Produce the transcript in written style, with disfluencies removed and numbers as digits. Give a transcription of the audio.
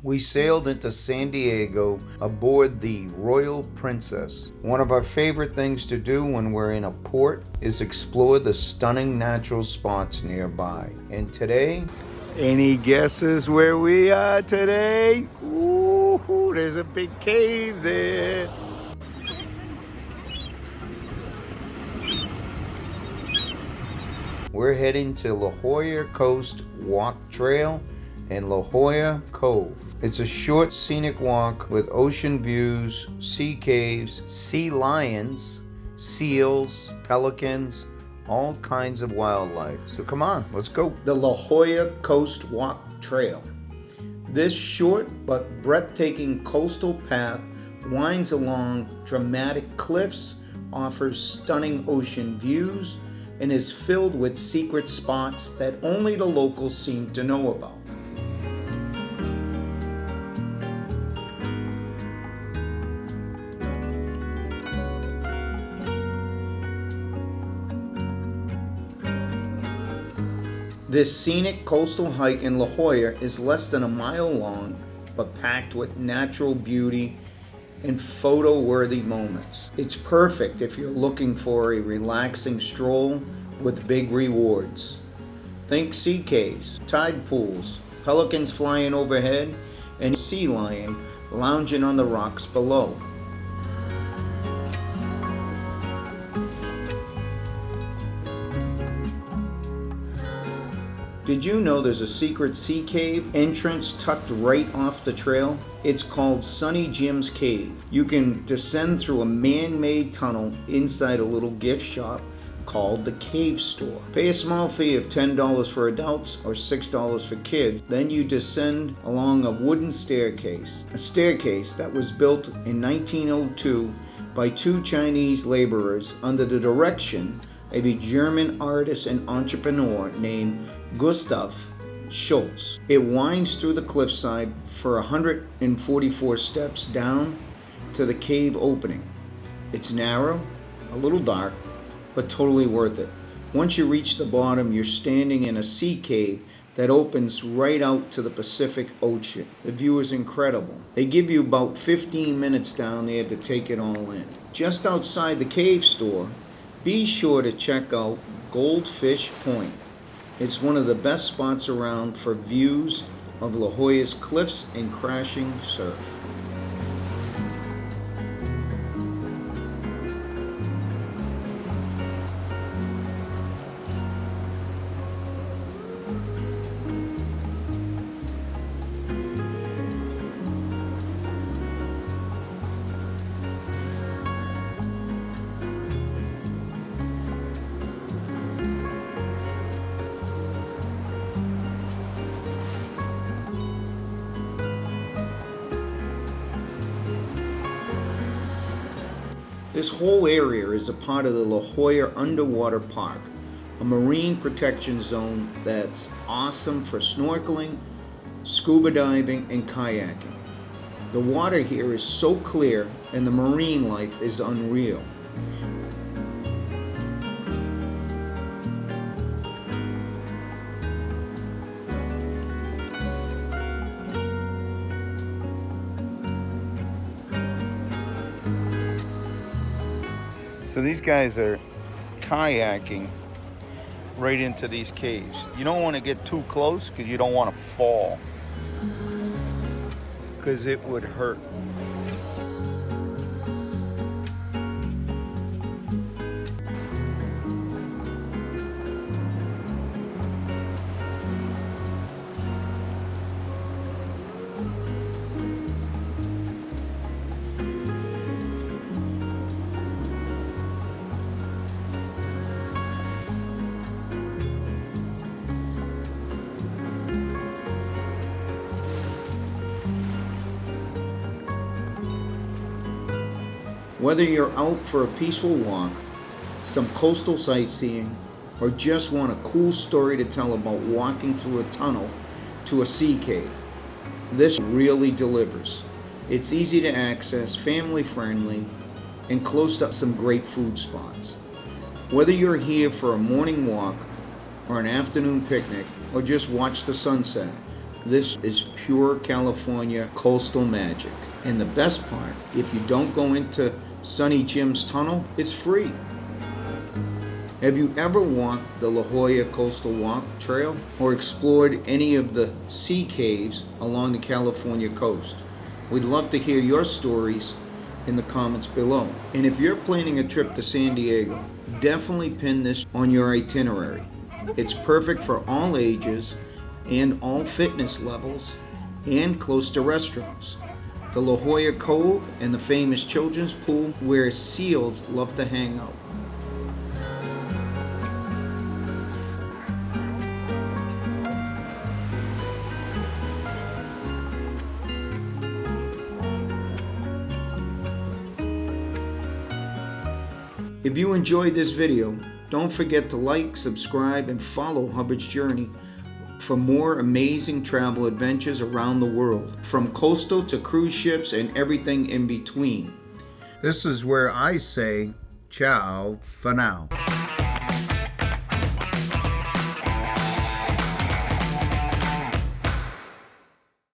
We sailed into San Diego aboard the Royal Princess. One of our favorite things to do when we're in a port is explore the stunning natural spots nearby. And today, any guesses where we are today? Ooh, there's a big cave there. We're heading to Jolla Coast Walk Trail and Jolla Cove. It's a short scenic walk with ocean views, sea caves, sea lions, seals, pelicans, all kinds of wildlife. So come on, let's go. The Jolla Coast Walk Trail. This short but breathtaking coastal path winds along dramatic cliffs, offers stunning ocean views, and is filled with secret spots that only the locals seem to know about. This scenic coastal hike in La Jolla is less than a mile long, but packed with natural beauty and photo-worthy moments. It's perfect if you're looking for a relaxing stroll with big rewards. Think sea caves, tide pools, pelicans flying overhead, and sea lion lounging on the rocks below. Did you know there's a secret sea cave entrance tucked right off the trail? It's called Sunny Jim's Cave. You can descend through a man-made tunnel inside a little gift shop called the Cave Store. Pay a small fee of $10 for adults or $6 for kids. Then you descend along a wooden staircase. A staircase that was built in 1902 by two Chinese laborers under the direction of a German artist and entrepreneur named Gustav Schultz. It winds through the cliffside for 144 steps down to the cave opening. It's narrow, a little dark, but totally worth it. Once you reach the bottom, you're standing in a sea cave that opens right out to the Pacific Ocean. The view is incredible. They give you about 15 minutes down there to take it all in. Just outside the cave store, be sure to check out Goldfish Point. It's one of the best spots around for views of La Jolla's cliffs and crashing surf. This whole area is a part of the Jolla Underwater Park, a marine protection zone that's awesome for snorkeling, scuba diving, and kayaking. The water here is so clear and the marine life is unreal. So these guys are kayaking right into these caves. You don't want to get too close because you don't want to fall, because it would hurt. Whether you're out for a peaceful walk, some coastal sightseeing, or just want a cool story to tell about walking through a tunnel to a sea cave, this really delivers. It's easy to access, family friendly, and close to some great food spots. Whether you're here for a morning walk or an afternoon picnic or just watch the sunset, This is pure California coastal magic. And the best part, if you don't go into Sunny Jim's tunnel, it's free. Have you ever walked the La Jolla Coastal Walk Trail or explored any of the sea caves along the California coast? We'd love to hear your stories in the comments below. And if you're planning a trip to San Diego, definitely pin this on your itinerary. It's perfect for all ages and all fitness levels and close to restaurants. The La Jolla Cove and the famous children's pool where seals love to hang out. If you enjoyed this video, don't forget to like, subscribe, and follow Hubbard's Journey for more amazing travel adventures around the world, from coastal to cruise ships and everything in between. This is where I say ciao for now.